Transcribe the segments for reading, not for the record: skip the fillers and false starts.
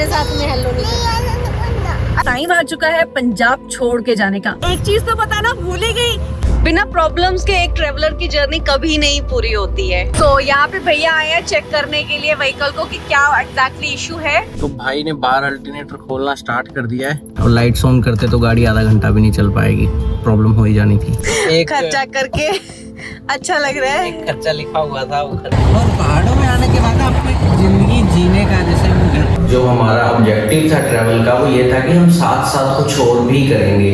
मेरे साथ में हेलो नहीं करता। टाइम आ चुका है पंजाब छोड़ के जाने का। एक चीज तो बताना भूल ही गई, बिना प्रॉब्लम्स के एक ट्रेवलर की जर्नी कभी नहीं पूरी होती है। तो यहाँ पे भैया आए हैं चेक करने के लिए व्हीकल को कि क्या एग्जैक्टली इशू है। तो भाई ने बाहर अल्टरनेटर खोलना स्टार्ट कर दिया है और लाइट्स ऑन करते तो गाड़ी आधा घंटा भी नहीं चल पाएगी, प्रॉब्लम हो ही जानी थी। एक खर्चा करके अच्छा लग रहा है। एक खर्चा लिखा हुआ था वो और पहाड़ों में आने के बाद आपको जिंदगी जीने का जैसे जो हमारा ऑब्जेक्टिव था ट्रैवल का वो ये था कि हम साथ साथ कुछ और भी करेंगे।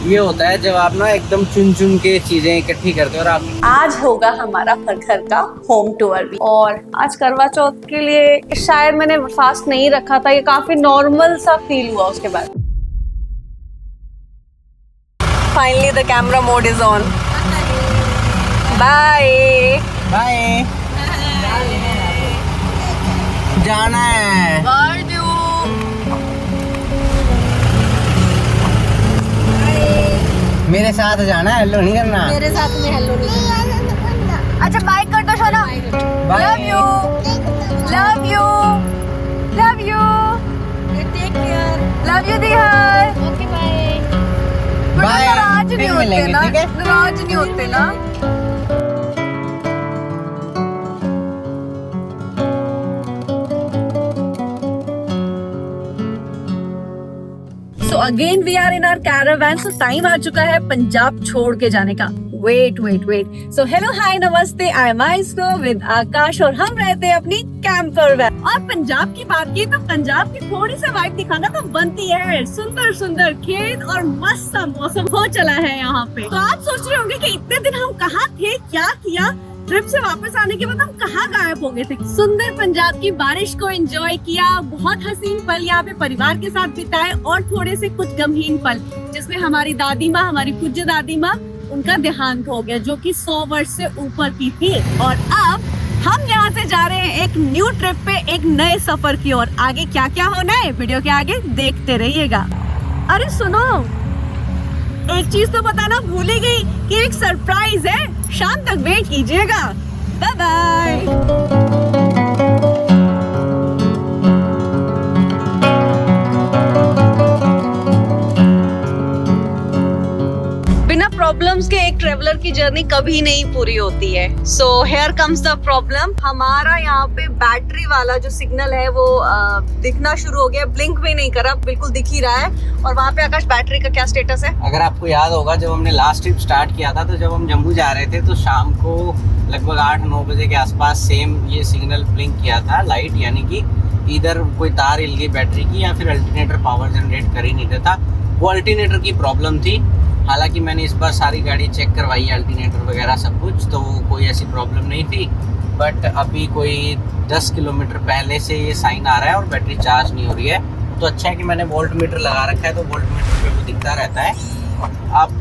ये होता है जब आप ना एकदम चुन चुन के चीजें इकट्ठी करते हो और आप आज होगा हमारा घर का होम टूर भी। और आज करवा चौथ के लिए शायद मैंने फास्ट नहीं रखा था, ये काफी नॉर्मल सा फील हुआ उसके बाद। Finally the camera mode is on. Bye bye जाना है। मेरे साथ जाना है, हेलो नहीं करना। मेरे साथ में हेलो नहीं करता। अच्छा बाय कर दो सोना। Love you love you love you take care. Love you दिहार। Okay bye. बाय। नाराज नहीं फिर होते मिलेंगे, ना, ठीक है? नाराज नहीं होते ना। So again we are in our caravan. So time आ चुका है पंजाब छोड़ के जाने का। Wait. So hello, hi, नमस्ते, I am Aisco with आकाश और हम रहते हैं अपनी कैंपर वैन। और पंजाब की बात की तो पंजाब की थोड़ी सी वाइब दिखाना तो बनती है। सुंदर खेत और मस्त सा मौसम हो चला है यहाँ पे। तो आप सोच रहे होंगे कि इतने दिन हम कहाँ थे, क्या किया, ट्रिप से वापस आने के बाद हम कहाँ गायब हो गए थे। सुंदर पंजाब की बारिश को एंजॉय किया, बहुत हसीन पल यहाँ पे परिवार के साथ बिताए और थोड़े से कुछ गमहीन पल, जिसमें हमारी दादी माँ, हमारी पूज्य दादी माँ, उनका देहांत हो गया जो कि 100 वर्ष से ऊपर की थी। और अब हम यहाँ से जा रहे हैं एक न्यू ट्रिप पे, एक नए सफर की ओर। आगे क्या क्या होना है वीडियो के आगे देखते रहिएगा। अरे सुनो, एक चीज तो बताना भूल ही गई कि एक सरप्राइज है, शाम तक वेट कीजिएगा। Bye bye. बिना प्रॉब्लम्स के एक ट्रेवलर की जर्नी कभी नहीं पूरी होती है। So here comes the problem. हमारा यहाँ पे बैटरी वाला जो सिग्नल है वो दिखना शुरू हो गया, ब्लिंक भी नहीं करा, बिल्कुल दिख ही रहा है। और वहाँ पे आकाश बैटरी का क्या स्टेटस है? अगर आपको याद होगा जब हमने लास्ट ट्रिप स्टार्ट किया था तो जब हम जम्मू जा रहे थे तो शाम को लगभग 8-9 बजे के आसपास सेम ये सिग्नल ब्लिंक किया था लाइट, यानी कि इधर कोई तार हिल गई बैटरी की या फिर अल्टरनेटर पावर जनरेट कर ही नहीं देता। वो अल्टरनेटर की प्रॉब्लम थी। हालांकि मैंने इस बार सारी गाड़ी चेक करवाई है, अल्टरनेटर वगैरह सब कुछ, तो कोई ऐसी प्रॉब्लम नहीं थी। बट अभी कोई 10 किलोमीटर पहले से ये साइन आ रहा है और बैटरी चार्ज नहीं हो रही है। तो अच्छा है कि मैंने वोल्ट मीटर लगा रखा है, तो वोल्ट मीटर पे वो दिखता रहता है। अब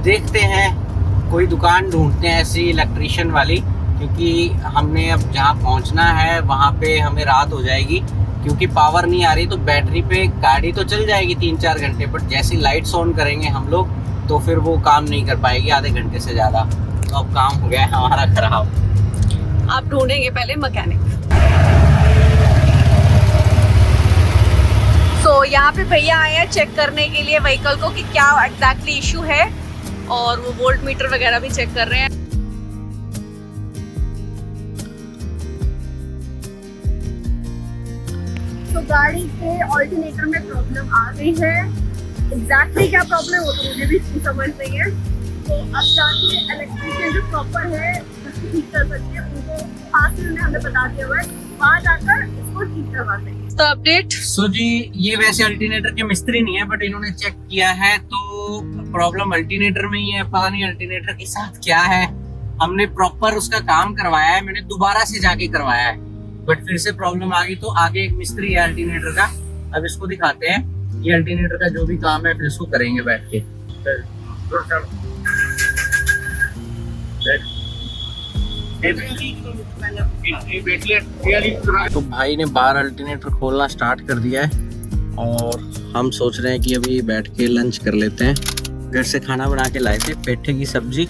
देखते हैं, कोई दुकान ढूंढते हैं ऐसी इलेक्ट्रिशियन वाली, क्योंकि हमने अब जहाँ पहुँचना है वहाँ पे हमें रात हो जाएगी। क्योंकि पावर नहीं आ रही तो बैटरी पे गाड़ी तो चल जाएगी 3-4 घंटे, बट जैसी लाइट्स ऑन करेंगे हम लोग तो फिर वो काम नहीं कर पाएगी आधे घंटे से ज़्यादा। तो अब काम हो गया है हमारा खराब। आप ढूंढेंगे पहले मैकेनिक। सो यहाँ पे भैया आए हैं चेक करने के लिए व्हीकल को कि क्या एग्जैक्टली इशू है, और वो वोल्ट मीटर वगैरह भी चेक कर रहे हैं। तो गाड़ी के ऑल्टरनेटर में प्रॉब्लम आ गई है। एग्जैक्टली क्या प्रॉब्लम है वो तो मुझे भी समझ नहीं है। तो अब जाके इलेक्ट्रिशियन जो प्रॉपर है उसको ठीक कर सकते हैं, उनको पास में हमें बता दिया हुआ है, वहाँ जाकर इसको ठीक करवाते हैं। तो अपडेट सो जी, ये वैसे अल्टरनेटर के मिस्त्री नहीं है, बट इन्होंने चेक किया है तो प्रॉब्लम अल्टरनेटर में ही है। पता नहीं अल्टरनेटर के साथ क्या है। हमने प्रॉपर उसका काम करवाया है, मैंने दोबारा से जाके करवाया है, बट फिर से प्रॉब्लम आ गई। तो आगे एक मिस्त्री है अल्टरनेटर का, अब इसको दिखाते हैं। ये अल्टरनेटर का जो भी काम है फिर इसको करेंगे बैठ के। तो भाई ने बाहर अल्टरनेटर खोलना स्टार्ट कर दिया है और हम सोच रहे हैं कि अभी बैठ के लंच कर लेते हैं। घर से खाना बना के लाए थे, पेठे की सब्जी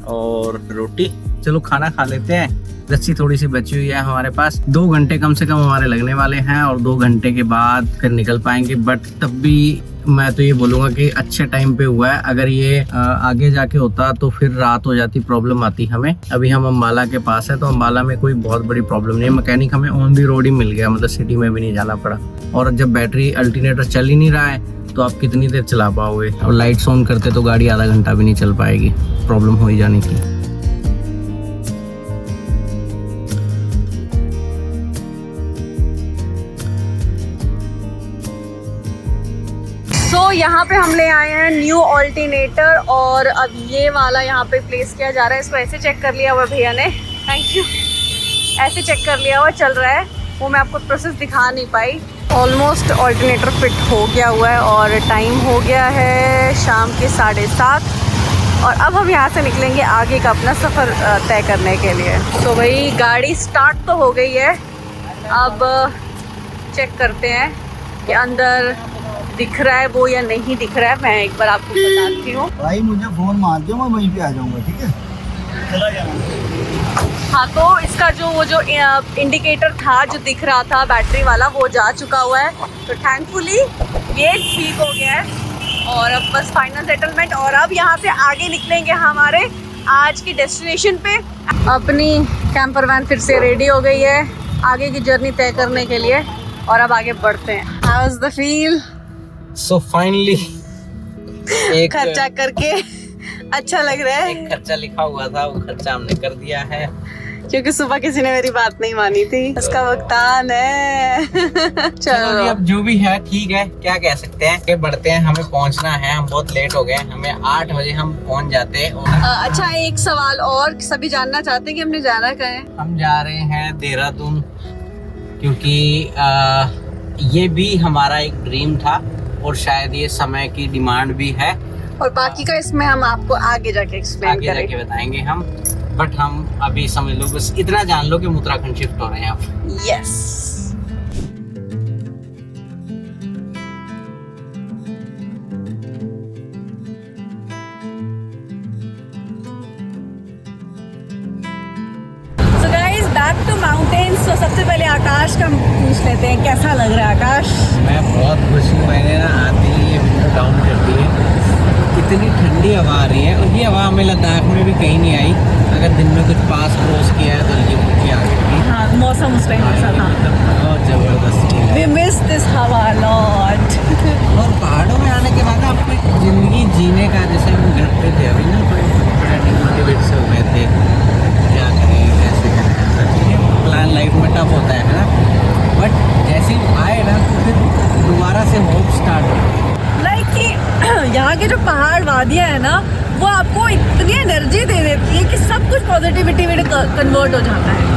और रोटी। चलो खाना खा लेते हैं, लस्सी थोड़ी सी बची हुई है हमारे पास। 2 घंटे कम से कम हमारे लगने वाले हैं और 2 घंटे के बाद फिर निकल पाएंगे। बट तब भी मैं तो ये बोलूँगा कि अच्छे टाइम पे हुआ है। अगर ये आगे जाके होता तो फिर रात हो जाती, प्रॉब्लम आती हमें। अभी हम अम्बाला के पास है तो अम्बाला में कोई बहुत बड़ी प्रॉब्लम नहीं है। मैकेनिक हमें ऑन दी रोड ही मिल गया, मतलब सिटी में भी नहीं जाना पड़ा। और जब बैटरी अल्टरनेटर चल ही नहीं रहा है तो आप कितनी देर चला पाओगे। और लाइट्स ऑन करते तो गाड़ी आधा घंटा भी नहीं चल पाएगी, प्रॉब्लम हो ही जानी थी। तो यहाँ पे हम ले आए हैं न्यू ऑल्टरनेटर और अब ये वाला यहाँ पे प्लेस किया जा रहा है। इसको ऐसे चेक कर लिया हुआ भैया ने, थैंक यू। ऐसे चेक कर लिया हुआ चल रहा है, वो मैं आपको प्रोसेस दिखा नहीं पाई। ऑलमोस्ट ऑल्टरनेटर फिट हो गया हुआ है और टाइम हो गया है शाम के 7:30 और अब हम यहाँ से निकलेंगे आगे का अपना सफ़र तय करने के लिए। तो भाई गाड़ी स्टार्ट तो हो गई है, अब चेक करते हैं कि अंदर दिख रहा है वो या नहीं दिख रहा है। मैं एक बार आपको बताती हूँ। भाई मुझे फोन मार दो, मैं वहीं पे आ जाऊंगा, ठीक है? चला जाना। हाँ, तो इसका वो जो इंडिकेटर था जो दिख रहा था बैटरी वाला, वो जा चुका हुआ है। तो थैंकफुली ये ठीक हो गया है और अब बस फाइनल सेटलमेंट। और अब यहाँ से आगे निकलेंगे हमारे आज की डेस्टिनेशन पे। अपनी कैंपर वैन फिर से रेडी हो गई है आगे की जर्नी तय करने के लिए और अब आगे बढ़ते हैं। How was the feel? So finally एक खर्चा करके अच्छा लग रहा है। एक खर्चा लिखा हुआ था, वो खर्चा हमने कर दिया है क्योंकि सुबह किसी ने मेरी बात नहीं मानी थी, उसका भुगतान है। चलो चलो अब जो भी है ठीक है, क्या कह सकते हैं। के बढ़ते हैं, हमें पहुंचना है, हम बहुत लेट हो गए। हमें 8 बजे हम पहुंच जाते हैं। अच्छा, एक सवाल और, सभी जानना चाहते हैं कि हमने जाना कहाँ है? हम जा रहे हैं देहरादून, क्योंकि ये भी हमारा एक ड्रीम था और शायद ये समय की डिमांड भी है। और बाकी का इसमें हम आपको आगे जाके एक्सप्लेन आगे करेंगे। जाके बताएंगे हम, बट हम अभी समझ लो, बस इतना जान लो कि हम उत्तराखंड शिफ्ट हो रहे हैं अब। Yes. So guys, back to mountains। तो सबसे पहले आकाश का पूछ लेते हैं, कैसा लग रहा है आकाश? मैं बहुत खुश हूँ। मैंने ना आते ही ये विंडो डाउन कर दी है। इतनी ठंडी हवा आ रही है और ये हवा हमें लद्दाख में भी कहीं नहीं आई। अगर दिन में कुछ पास क्रॉस किया है तो ये मुझे आगे भी। हाँ, मौसम उस टाइम ऐसा था। बहुत जबरदस्त। We miss this हवा lot। और पहाड़ों में आने के बाद आपको एक जिंदगी जीने का, जैसे हम घर पे थे अभी ना, थोड़ा डिमोटिवेट से हो गए थे, क्या करें कैसे करें, प्लान लाइफ में टफ होता है ना। बट जैसे ही आए ना तो फिर दोबारा से होप स्टार्ट हो। लाइक कि यहाँ के जो पहाड़ वादियाँ है ना, वो आपको इतनी एनर्जी दे देती है कि सब कुछ पॉजिटिविटी में कन्वर्ट हो जाता है।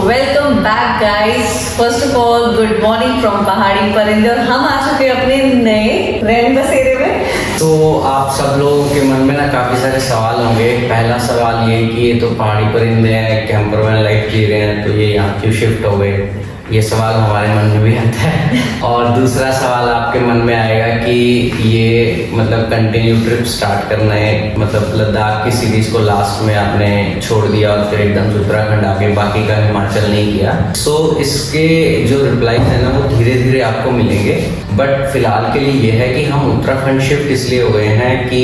Welcome back guys. First of all good morning from पहाड़ी परिंदे। और हम आ चुके हैं अपने नए रैन बसेरे में। तो आप सब लोगों के मन में ना काफ़ी सारे सवाल होंगे। पहला सवाल ये कि ये तो पहाड़ी परिंदे हैं, कैंपर वैन लाइफ जी रहे हैं, तो ये यहाँ क्यों शिफ्ट हो गए? ये सवाल हमारे मन में भी आता है। और दूसरा सवाल आपके मन में आएगा कि ये मतलब कंटिन्यू ट्रिप स्टार्ट करना है, मतलब लद्दाख की सीरीज को लास्ट में आपने छोड़ दिया और फिर एकदम से उत्तराखंड आके बाकी का हिमाचल नहीं किया। सो इसके जो रिप्लाई है ना, वो धीरे धीरे आपको मिलेंगे। बट फिलहाल के लिए ये है कि हम उत्तराखंड शिफ्ट इसलिए हो गए हैं कि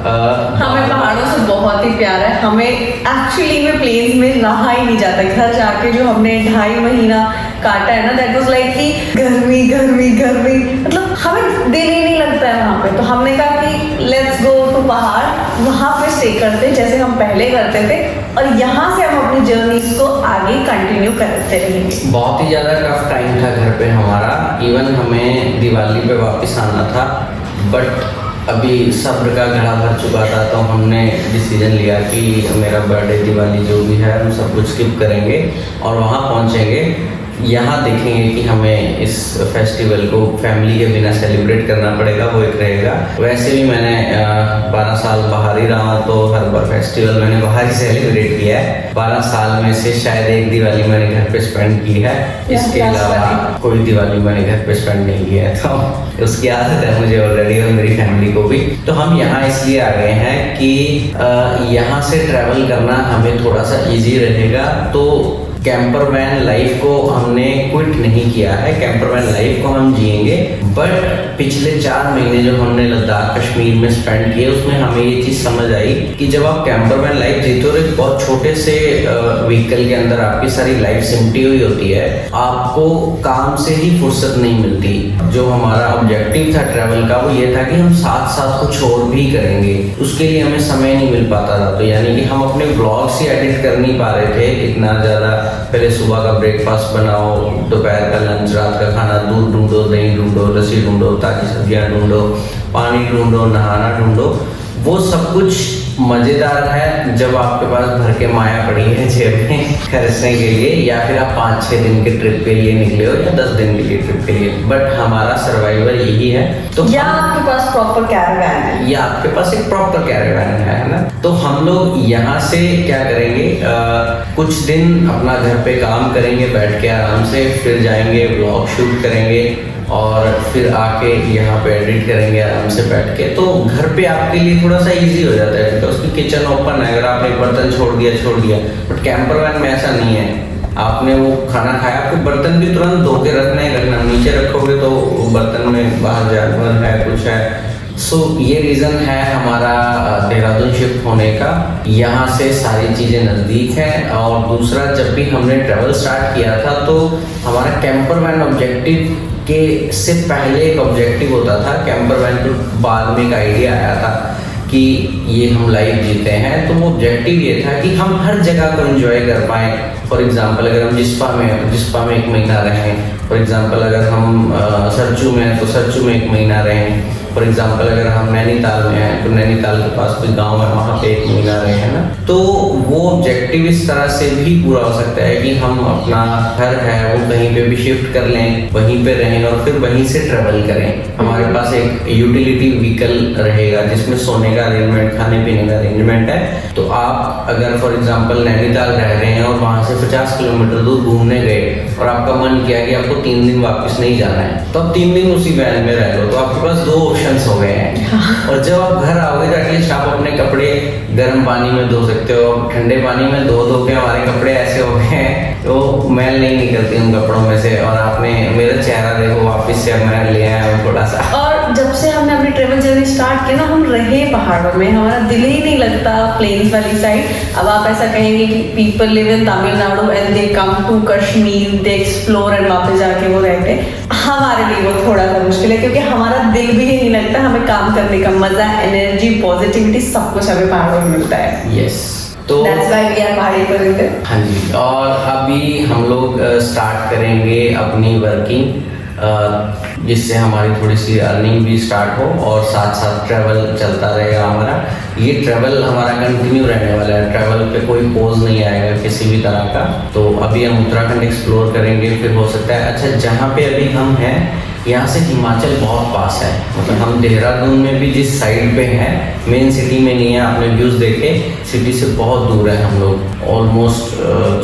हमें पहाड़ों से बहुत ही प्यार है। हमें एक्चुअली में प्लेन्स में रहा ही नहीं जाता। घर जाके जो हमने 2.5 महीना काटा है ना, दैट वाज लाइक कि गर्मी गर्मी गर्मी, मतलब हमें दिल ही नहीं लगता है वहाँ पे। तो हमने कहा कि लेट्स गो टू पहाड़, वहाँ पे स्टे करते जैसे हम पहले करते थे और यहाँ से हम अपनी जर्नीज को आगे कंटिन्यू करते रहेंगे। बहुत ही ज़्यादा टफ टाइम था घर पे हमारा। इवन हमें दिवाली पे वापस आना था, बट अभी सब्र का घड़ा भर चुका था। तो हमने डिसीजन लिया कि मेरा बर्थडे दिवाली जो भी है हम सब कुछ स्किप करेंगे और वहाँ पहुँचेंगे यहाँ देखेंगे कि हमें इस फेस्टिवल को फैमिली के बिना सेलिब्रेट करना पड़ेगा, वो एक रहेगा। वैसे भी मैंने 12 साल बाहर ही रहा, तो हर बार फेस्टिवल मैंने बाहर ही सेलिब्रेट किया है। 12 साल में से शायद एक दिवाली मैंने घर पे स्पेंड की है, इसके अलावा कोई दिवाली मैंने घर पे स्पेंड नहीं किया है। तो उसकी आदत है मुझे ऑलरेडी और मेरी फैमिली को भी। तो हम यहाँ इसलिए आ गए हैं कि यहाँ से ट्रैवल करना हमें थोड़ा सा इजी रहेगा। तो कैंपर वैन लाइफ को हमने क्विट नहीं किया है, कैंपर वैन लाइफ को हम जिएंगे। बट पिछले 4 महीने जो हमने लद्दाख कश्मीर में स्पेंड किए, उसमें हमें ये चीज़ समझ आई कि जब आप कैंपर वैन लाइफ जीते हो, एक बहुत छोटे से व्हीकल के अंदर आपकी सारी लाइफ सिमटी हुई होती है, आपको काम से ही फुर्सत नहीं मिलती। जो हमारा ऑब्जेक्टिव था ट्रैवल का, वो ये था कि हम साथ साथ कुछ और भी करेंगे, उसके लिए हमें समय नहीं मिल पाता था। तो यानी कि हम अपने ब्लॉग्स ही एडिट कर नहीं पा रहे थे इतना ज़्यादा। पहले सुबह का ब्रेकफास्ट बनाओ, दोपहर का लंच, रात का खाना, दूध ढूंढो, दही ढूंढो, लस्सी ढूंढो, ताज़ी सब्जियां ढूंढो, पानी ढूंढो, नहाना ढूंढो। वो सब कुछ मज़ेदार है जब आपके पास भर के माया पड़ी है जेब में खर्चने के लिए, या फिर आप 5-6 दिन के ट्रिप के लिए निकले हो या 10 दिन के लिए ट्रिप के लिए। बट हमारा सर्वाइवल यही है। तो या आपके पास प्रॉपर कैरावैन है, या आपके पास एक प्रॉपर कैरावैन है ना। तो हम लोग यहाँ से क्या करेंगे, कुछ दिन अपना घर पे काम करेंगे बैठ के आराम से, फिर जाएंगे ब्लॉग शूट करेंगे और फिर आके यहाँ पे एडिट करेंगे आराम से बैठ के। तो घर पे आपके लिए थोड़ा सा इजी हो जाता है, बिकॉज उसकी किचन ओपन है। अगर आपने एक बर्तन छोड़ दिया। बट कैंपर वैन में ऐसा नहीं है। आपने वो खाना खाया, आपको बर्तन भी तुरंत धो के रखना ही रखना। नीचे रखोगे तो बर्तन में बाहर जानवर है, कुछ है। सो ये रीज़न है हमारा देहरादून शिफ्ट होने का। यहाँ से सारी चीज़ें नज़दीक हैं। और दूसरा, जब भी हमने ट्रैवल स्टार्ट किया था, तो हमारा कैंपर वैन ऑब्जेक्टिव के से पहले एक ऑब्जेक्टिव होता था। कैंपर वैन के बाद में एक आइडिया आया था कि ये हम लाइफ जीते हैं, तो वो ऑब्जेक्टिव ये था कि हम हर जगह को एंजॉय कर पाएँ। फॉर एग्जांपल, अगर हम जिस्पा में हैं तो जिस्पा में 1 महीना रहें। फॉर एग्जांपल, अगर हम सरचू में हैं तो सरचू में 1 महीना रहें। फॉर एग्जांपल, अगर हम नैनीताल में हैं तो नैनीताल के पास कोई गांव है, वहाँ पे 1 महीना रहे हैं ना। तो वो ऑब्जेक्टिव इस तरह से भी पूरा हो सकता है कि हम अपना घर है वो कहीं पे भी शिफ्ट कर लें, वहीं पे रहें और फिर वहीं से ट्रेवल करें। हमारे पास एक यूटिलिटी व्हीकल रहेगा जिसमें सोने का अरेंजमेंट, खाने पीने का अरेंजमेंट है। तो आप अगर फॉर एग्जाम्पल नैनीताल रह रहे हैं और वहाँ से 50 किलोमीटर दूर घूमने गए और आपका मन किया कि आपको 3 दिन वापस नहीं जाना है, तो आप 3 दिन उसी वैन में रह लो। तो आपके पास 2 ऑप्शंस हो गए हैं। और जब आप घर आओगे तो एटलीस्ट आप अपने कपड़े गर्म पानी में धो सकते हो। ठंडे पानी में धो के हमारे कपड़े ऐसे हो गए हैं तो मैल नहीं निकलती उन कपड़ों में से। और आपने मेरा चेहरा देखो, वापस से मैल ले आया हूँ थोड़ा सा। और जब से हमने अपनी ट्रेवल जर्नी स्टार्ट की ना, हम रहे पहाड़ों में, हमारा दिल ही नहीं लगता प्लेन्स वाली साइड। अब आप ऐसा कहेंगे कि people live in Tamil Nadu and they come to Kashmir, they explore and वापस जाके वो रहते। हमारे लिए वो थोड़ा सा मुश्किल है क्योंकि हमारा दिल भी नहीं लगता। हमें काम करने का मजा, एनर्जी, पॉजिटिविटी सब कुछ हमें पहाड़ों में मिलता है। यस, तो That's why we are पहाड़ी पर। हाँ जी। और अभी हम लोग स्टार्ट करेंगे अपनी वर्किंग, जिससे हमारी थोड़ी सी अर्निंग भी स्टार्ट हो और साथ साथ ट्रैवल चलता रहेगा हमारा। ये ट्रैवल हमारा कंटिन्यू रहने वाला है, ट्रैवल पे कोई पॉज नहीं आएगा किसी भी तरह का। तो अभी हम उत्तराखंड एक्सप्लोर करेंगे, फिर हो सकता है अच्छा जहाँ पे अभी हम हैं यहाँ से हिमाचल बहुत पास है। मतलब हम देहरादून में भी जिस साइड पे हैं, मेन सिटी में नहीं है। आपने व्यूज़ देखे, सिटी से बहुत दूर है हम लोग, ऑलमोस्ट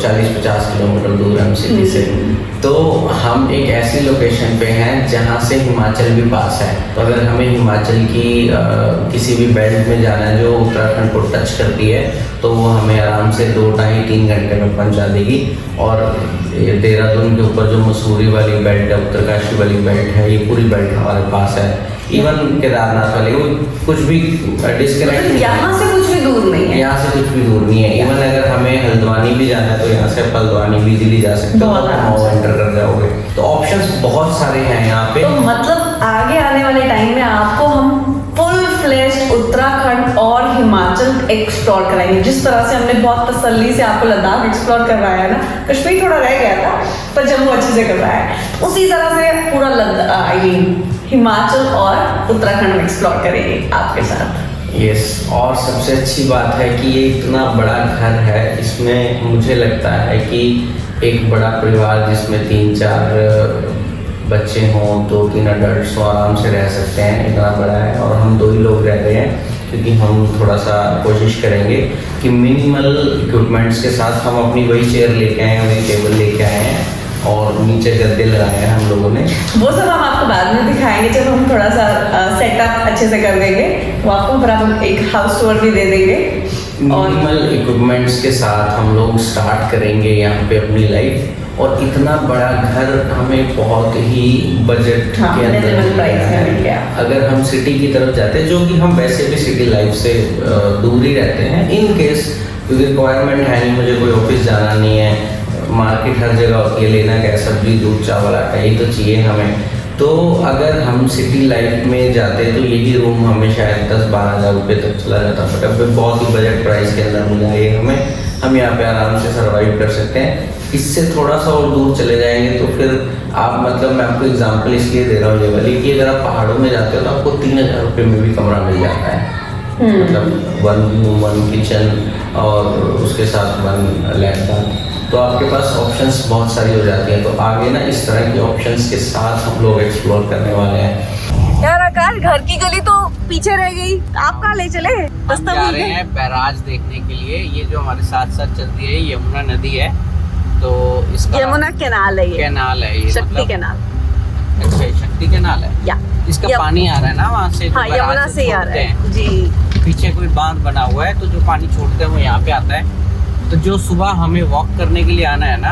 40-50 किलोमीटर दूर है हम सिटी से। तो हम एक ऐसी लोकेशन पे हैं जहाँ से हिमाचल भी पास है। तो अगर हमें हिमाचल की किसी भी बेल्ट में जाना है जो उत्तराखंड को टच करती है, तो वो हमें आराम से 2-2.5-3 घंटे में पहुँचा देगी। और देहरादून के ऊपर जो मसूरी वाली बेल्ट है, उत्तरकाशी वाली बेल्ट है, ये पूरी बेल्ट हमारे पास है। इवन केदारनाथ वाली, वो कुछ भी डिस्कनेक्ट नहीं है, यहाँ से कुछ भी दूर नहीं है। यहाँ से कुछ भी दूर नहीं है। इवन अगर हमें हल्द्वानी भी जाना है तो यहाँ से हल्द्वानी भी इजीली जा सकते हो, एंटर कर जाओगे। तो ऑप्शंस बहुत सारे हैं यहाँ पे। तो मतलब आगे आने वाले टाइम में आपको हम फुल फ्लेश्ड उत्तराखंड और हिमाचल एक्सप्लोर कराएंगे। जिस तरह से हमने बहुत तसल्ली से आपको लद्दाख एक्सप्लोर करवाया है ना, कश्मीर थोड़ा रह गया था पर जम्मू अच्छे से करवाया है, उसी तरह से पूरा हिमाचल और उत्तराखंड में एक्सप्लोर करेंगे आपके साथ। यस, और सबसे अच्छी बात है कि ये इतना बड़ा घर है, इसमें मुझे लगता है कि एक बड़ा परिवार जिसमें 3-4 बच्चे हों, 2-3 अडल्ट हों, आराम से रह सकते हैं, इतना बड़ा है। और हम 2 ही लोग रह रहे हैं क्योंकि हम थोड़ा सा कोशिश करेंगे कि मिनिमल इक्विपमेंट्स के साथ हम अपनी वही चेयर लेके आए हैं, वही टेबल लेके आए हैं और नीचे गद्दे लगाए हैं हम लोगों ने। वो सब हम आपको बाद में दिखाएंगे जब हम थोड़ा सा सेटअप अच्छे से कर देंगे। वो आपको फिर हम एक हाउस टूर भी दे देंगे। मिनिमल इक्विपमेंट्स के साथ हम लोग स्टार्ट करेंगे यहाँ पे अपनी लाइफ। और इतना बड़ा घर हमें बहुत ही बजट के अंदर मिल गया। अगर हम सिटी की तरफ जाते हैं, जो कि हम वैसे भी सिटी लाइफ से दूर ही रहते हैं, इन केस क्योंकि रिक्वायरमेंट है नहीं, मुझे कोई ऑफिस जाना नहीं है, मार्केट हर जगह होती है, लेना क्या सब्जी दूध चावल आटा यही तो चाहिए हमें। तो अगर हम सिटी लाइफ में जाते तो यही रूम हमें शायद 10-12 हज़ार रुपये तक चला जाता, बट अब बहुत ही बजट प्राइस के अंदर मिला ये हमें। हम यहाँ पे आराम से सर्वाइव कर सकते हैं। इससे थोड़ा सा और दूर चले जाएंगे तो फिर आप मतलब मैं आपको एग्जांपल इसलिए दे रहा हूँ ये वाली कि अगर आप पहाड़ों में जाते हो तो आपको 3,000 रुपये में भी कमरा मिल जाता है। मतलब 1 रूम 1 किचन और उसके साथ 1 लैपटॉप, तो आपके पास ऑप्शंस बहुत सारी हो जाती हैं। तो आगे ना इस तरह के ऑप्शंस के साथ हम लोग एक्सप्लोर करने वाले हैं। यार आकाश, घर की गली तो पीछे रह गई, आप कहाँ ले चले? हम जा रहे हैं बैराज देखने के लिए। ये जो हमारे साथ साथ चलती है यमुना नदी है, तो इसका यमुना कैनाल है, ये कैनाल है, ये शक्ति कैनाल। अच्छा, शक्ति कैनाल है या इसका पानी आ रहा है ना वहाँ से, हाँ, यमुना से ही आ रहा है जी। पीछे कोई बांध बना हुआ है, तो जो पानी छोड़ते हैं वो यहाँ पे आता है। तो जो सुबह हमें वॉक करने के लिए आना है ना,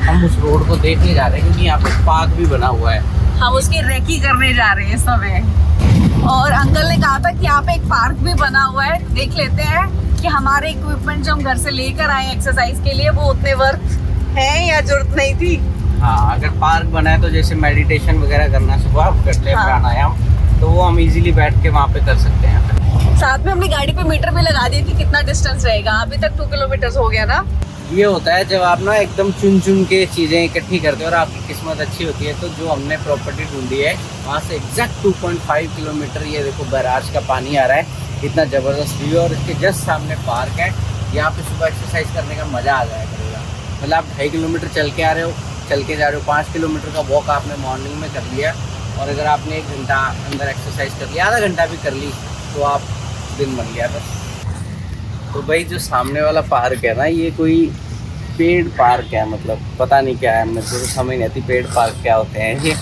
हम उस रोड को देखने जा रहे हैं क्योंकि यहाँ पे पार्क भी बना हुआ है। हम उसकी रेकी करने जा रहे हैं समय। और अंकल ने कहा था कि यहाँ पे एक पार्क भी बना हुआ है, देख लेते हैं कि हमारे इक्विपमेंट जो हम घर से लेकर आए एक्सरसाइज के लिए वो उतने वर्थ है या जरूरत नहीं थी। हाँ, अगर पार्क बना है तो जैसे मेडिटेशन वगैरह करना सुबह आप करते हैं, प्राणायाम, तो वो हम इजीली बैठ के वहाँ पे कर सकते हैं। साथ में हमने गाड़ी पे मीटर भी लगा दिया कि कितना डिस्टेंस रहेगा। अभी तक 2 किलोमीटर हो गया ना। ये होता है जब आप ना एकदम चुन चुन के चीज़ें इकट्ठी करते हो और आपकी किस्मत अच्छी होती है। तो जो हमने प्रॉपर्टी ढूंढी है वहाँ से एग्जैक्ट 2.5 किलोमीटर, ये देखो बैराज का पानी आ रहा है, इतना ज़बरदस्त व्यू। और इसके जस्ट सामने पार्क है। यहाँ पे सुबह एक्सरसाइज करने का मज़ा आ जाएगा। मतलब आप 2.5 किलोमीटर चल के आ रहे हो, चल के जा रहे हो, 5 किलोमीटर का वॉक आपने मॉर्निंग में कर लिया, और अगर आपने 1 घंटा अंदर एक्सरसाइज कर लिया, आधा घंटा भी कर ली, तो आप दिन बन गया बस। तो भाई जो सामने वाला पार्क है ना, ये कोई पेड़ पार्क है, मतलब पता नहीं क्या है, मुझे तो समझ नहीं आती पेड़ पार्क क्या होते हैं ये।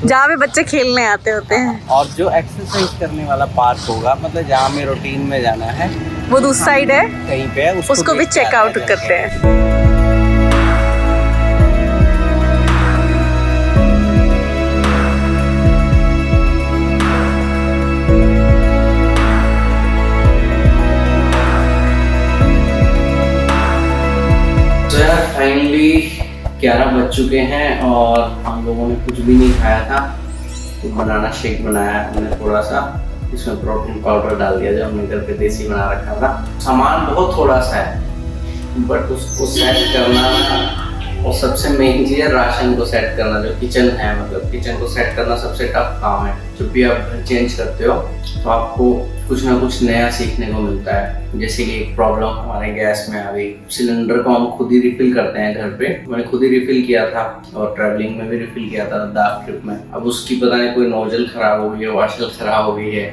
जहाँ पे बच्चे खेलने आते होते हैं। और जो एक्सरसाइज करने वाला पार्क होगा, मतलब जहाँ हमें रूटीन में जाना है, वो दूसरी साइड है, कहीं पे है, उसको भी चेकआउट करते हैं। फाइनली 11 बज चुके हैं और हम लोगों ने कुछ भी नहीं खाया था, तो बनाना शेक बनाया हमने थोड़ा सा, इसमें प्रोटीन पाउडर डाल दिया जो हमने घर पे देसी बना रखा था। सामान बहुत थोड़ा सा है, बट उसको सेट करना, और सबसे मेन चीज़ है राशन को सेट करना। जो किचन है, मतलब किचन को सेट करना सबसे टफ काम है। जब भी आप घर चेंज करते हो तो आपको कुछ ना कुछ नया सीखने को मिलता है। जैसे कि एक प्रॉब्लम हमारे गैस में आ गई, सिलेंडर को हम खुद ही रिफिल करते हैं घर पे। मैंने खुद ही रिफिल किया था और ट्रैवलिंग में भी रिफिल किया था लद्दाख ट्रिप में। अब उसकी पता नहीं कोई नोजल खराब हो गई है, वाशल खराब हो गई है,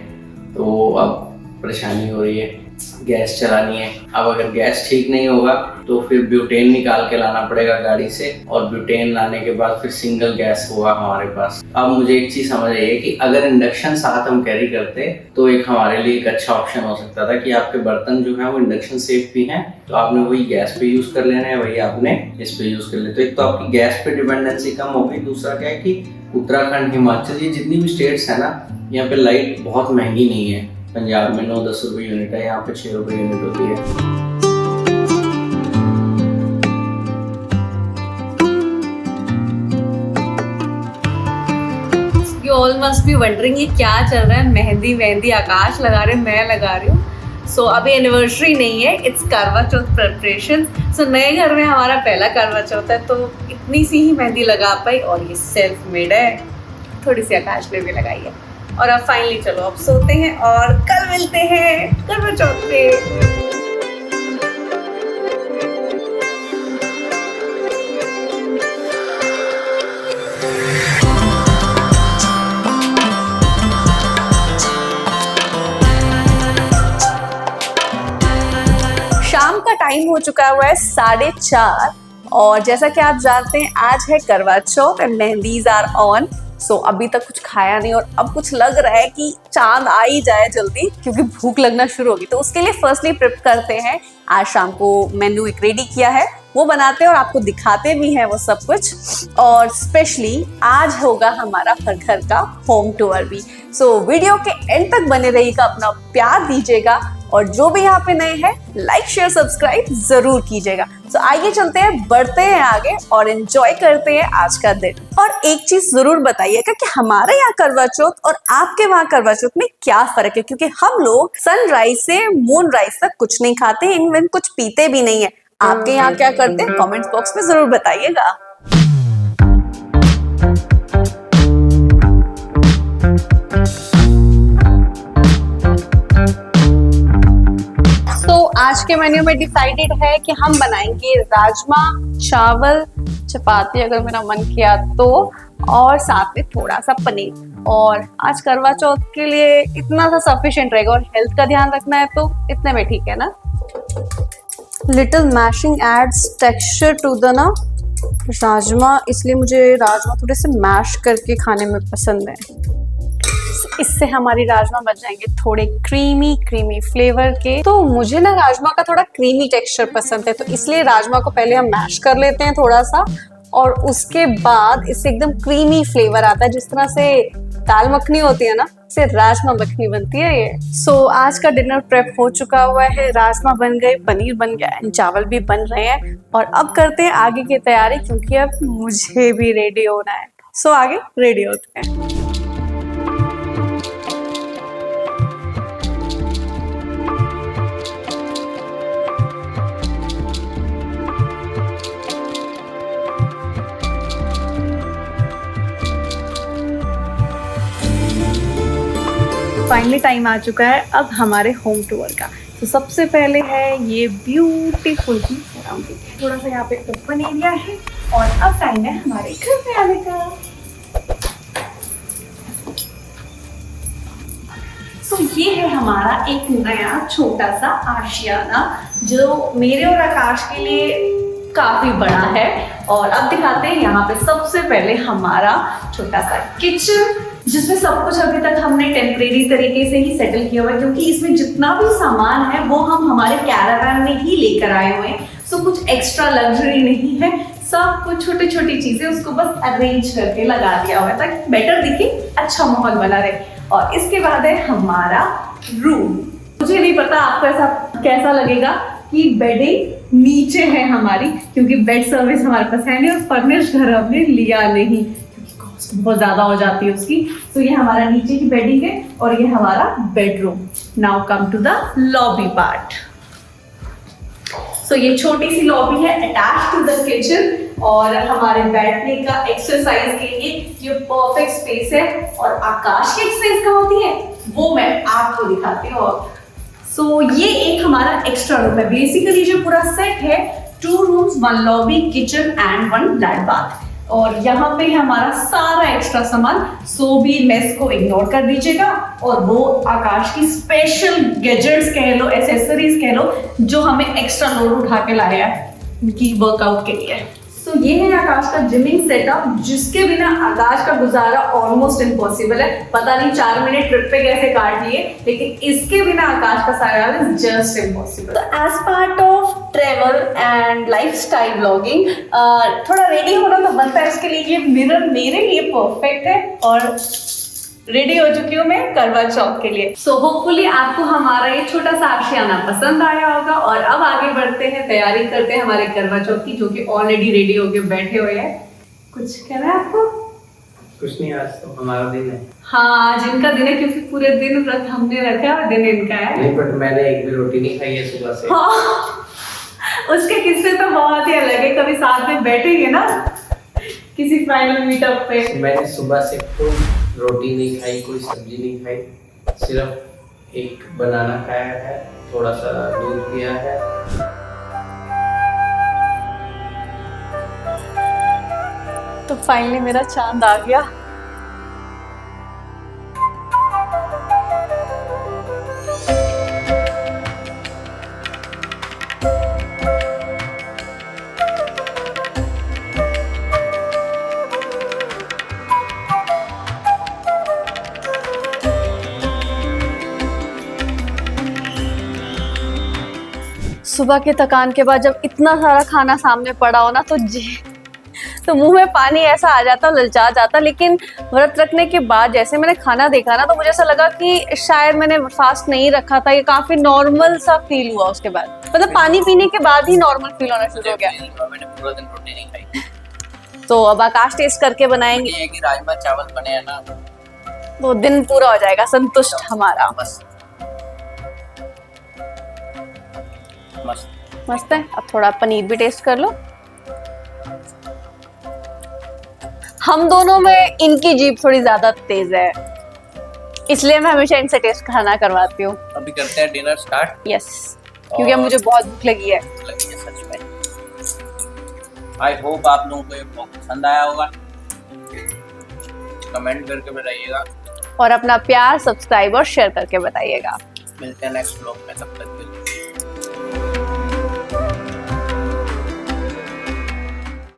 तो अब परेशानी हो रही है, गैस चलानी है। अब अगर गैस ठीक नहीं होगा तो फिर ब्यूटेन निकाल के लाना पड़ेगा गाड़ी से, और ब्यूटेन लाने के बाद फिर सिंगल गैस होगा हमारे पास। अब मुझे एक चीज समझ आई है कि अगर इंडक्शन साथ हम कैरी करते तो एक हमारे लिए एक अच्छा ऑप्शन हो सकता था कि आपके बर्तन जो है वो इंडक्शन सेफ भी हैं, तो आपने वही गैस पे यूज कर लेना है, वही आपने इस पे यूज कर ले। तो एक तो आपकी गैस पे डिपेंडेंसी कम होगी, दूसरा क्या है कि उत्तराखंड, हिमाचल, ये जितनी भी स्टेट्स है ना, यहाँ पे लाइट बहुत महंगी नहीं है। पंजाब में 9-10 रुपये यूनिट है, यहाँ पे 6 रुपये यूनिट होती है। You all must be wondering ये क्या चल रहा है। मेहंदी मेहंदी आकाश लगा रहे, मैं लगा रही हूँ। सो अभी एनिवर्सरी नहीं है, इट्स करवा चौथ प्रिपरेशन। सो नए घर में हमारा पहला करवा चौथ है, तो इतनी सी ही मेहंदी लगा पाई, और ये सेल्फ मेड है, थोड़ी सी आकाश ने भी लगाई है। और अब फाइनली चलो अब सोते हैं और कल मिलते हैं करवा चौथ पे। शाम का टाइम हो चुका हुआ है 4:30 और जैसा कि आप जानते हैं आज है करवा चौथ एंड मेहंदीज आर ऑन। सो अभी तक कुछ खाया नहीं और अब कुछ लग रहा है कि चांद आ ही जाए जल्दी क्योंकि भूख लगना शुरू होगी। तो उसके लिए फर्स्टली प्रिप करते हैं। आज शाम को मेन्यू एक रेडी किया है, वो बनाते हैं और आपको दिखाते भी हैं वो सब कुछ। और स्पेशली आज होगा हमारा हर घर का होम टूर भी। सो वीडियो के एंड तक बने रहिएगा, अपना प्यार दीजिएगा और जो भी यहाँ पे नए हैं लाइक शेयर सब्सक्राइब जरूर कीजिएगा। तो आइए चलते हैं, बढ़ते हैं आगे और एंजॉय करते हैं आज का दिन। और एक चीज जरूर बताइएगा कि हमारे यहाँ करवा चौथ और आपके वहाँ करवा चौथ में क्या फर्क है, क्योंकि हम लोग सनराइज से मून राइज तक कुछ नहीं खाते, इनमें कुछ पीते भी नहीं है। आपके यहाँ क्या करते हैं कमेंट बॉक्स में जरूर बताइएगा। आज के मेन्यू में डिसाइडेड है कि हम बनाएंगे राजमा चावल चपाती अगर मेरा मन किया तो, और साथ में थोड़ा सा पनीर। और आज करवा चौथ के लिए इतना सा सफिशिएंट रहेगा और हेल्थ का ध्यान रखना है तो इतने में ठीक है ना। Little mashing adds texture to the ना राजमा, इसलिए मुझे राजमा थोड़े से मैश करके खाने में पसंद है। इससे हमारी राजमा बन जाएंगे थोड़े क्रीमी क्रीमी फ्लेवर के। तो मुझे ना राजमा का थोड़ा क्रीमी टेक्सचर पसंद है, तो इसलिए राजमा को पहले हम मैश कर लेते हैं थोड़ा सा और उसके बाद इससे एकदम क्रीमी फ्लेवर आता है। जिस तरह से दाल मखनी होती है ना, इससे राजमा मखनी बनती है ये। सो आज का डिनर प्रेप हो चुका हुआ है, राजमा बन गए, पनीर बन गया, चावल भी बन रहे हैं और अब करते हैं आगे की तैयारी क्योंकि अब मुझे भी रेडी होना है। सो आगे रेडी होते हैं। फाइनली टाइम आ चुका है अब हमारे होम टूर का। तो सबसे पहले है ये ब्यूटीफुल की सराउंडिंग, थोड़ा सा यहाँ पे ओपन एरिया है और अब टाइम है हमारे घर पे आने का। तो ये है हमारा एक नया छोटा सा आशियाना जो मेरे और आकाश के लिए काफी बड़ा है। और अब दिखाते हैं यहाँ पे सबसे पहले हमारा छोटा सा किचन जिसमें सब कुछ अभी तक हमने टेम्परेरी तरीके से ही सेटल किया हुआ है क्योंकि इसमें जितना भी सामान है वो हम हमारे कैरावान में ही लेकर आए हुए हैं। सो कुछ एक्स्ट्रा लग्जरी नहीं है, सब कुछ छोटी छोटी चीजें उसको बस अरेंज करके लगा दिया हुआ है ताकि बेटर दिखे, अच्छा माहौल बना रहे। और इसके बाद है हमारा रूम। मुझे नहीं पता आपको ऐसा कैसा लगेगा कि बेडिंग नीचे है हमारी क्योंकि बेड सर्विस हमारे पास है नहीं और फर्निश घर हमने लिया नहीं क्योंकि कॉस्ट बहुत ज्यादा हो जाती है उसकी। तो ये हमारा नीचे की बेडिंग है और ये हमारा bedroom. Now come to the lobby part. So ये छोटी सी लॉबी है अटैच टू द किचन और हमारे बैठने का एक्सरसाइज के लिए ये परफेक्ट स्पेस है। और आकाश की एक्सरसाइज कहाँ होती है वो मैं आपको दिखाती हूँ। सो ये एक हमारा एक्स्ट्रा रूम है। बेसिकली जो पूरा सेट है 2 rooms 1 lobby kitchen and 1 flat bath और यहाँ पे हमारा सारा एक्स्ट्रा सामान। सो भी मेस को इग्नोर कर दीजिएगा और वो आकाश की स्पेशल गैजेट्स कह लो, एसेसरीज कह लो जो हमें एक्स्ट्रा लोड उठा के लाया है उनकी वर्कआउट के लिए। तो ये है आकाश का जिमिंग सेटअप जिसके बिना आकाश का गुजारा ऑलमोस्ट इम्पॉसिबल है। पता नहीं 4 मिनट ट्रिप पे कैसे काट लिए, लेकिन इसके बिना आकाश का सारा इज जस्ट इम्पॉसिबल। तो as part of travel and lifestyle blogging थोड़ा रेडी होना तो बनता है, इसके लिए ये मिरर मेरे लिए परफेक्ट है और रेडी हो चुकी हूँ मैं करवा चौथ के लिए। सो होपफुली आपको हमारा ये छोटा सा आशियाना पसंद आया होगा और अब आगे बढ़ते हैं, तैयारी करते हैं हमारे करवा चौथ की जो कि ऑलरेडी रेडी होके बैठे हुए हैं। कुछ कहना है आपको? कुछ नहीं, आज तो हमारा दिन है। हाँ आज इनका दिन है क्योंकि पूरे दिन व्रत हमने रखा और दिन इनका है। नहीं बट मैंने एक भी रोटी नहीं खाई है सुबह से। हाँ उसके किस्से तो बहुत ही अलग है, कभी साथ में बैठेंगे ना किसी फाइनल मीटअप पे। मैंने सुबह से कोई रोटी नहीं खाई, कोई सब्जी नहीं खाई, सिर्फ एक बनाना खाया है, थोड़ा सा दूध पिया है। तो फाइनली मेरा चांद आ गया। सुबह की थकान के बाद जब इतना सारा खाना सामने पड़ा हो ना तो मुंह में पानी ऐसा आ जाता, ललचा जाता। लेकिन व्रत रखने के बाद जैसे मैंने खाना देखा ना तो मुझे ऐसा लगा कि शायद मैंने फास्ट नहीं रखा था। ये काफी नॉर्मल सा फील हुआ उसके बाद, मतलब पानी पीने के बाद ही नॉर्मल फील होना शुरू हो गया। मैंने पूरा दिन रोटी नहीं खाई। तो अब आकाश टेस्ट करके बनाएंगे, ये कि राजमा चावल बने हैं ना तो दिन पूरा हो जाएगा संतुष्ट हमारा। बस मस्त। मस्त है। अब थोड़ा पनीर भी टेस्ट कर लो। हम दोनों में इनकी जीभ थोड़ी ज्यादा तेज है, इसलिए मैं हमेशा इनसे टेस्ट खाना करवाती हूँ। अभी करते हैं डिनर स्टार्ट। यस, क्योंकि अब मुझे बहुत भूख लगी है। लगी है सच में। आई होप आप लोगों को ये ब्लॉग पसंद आया होगा, कमेंट करके बताइएगा और अपना प्यार सब्सक्राइब और शेयर करके बताइएगा। मिलते हैं नेक्स्ट ब्लॉग में, तब तक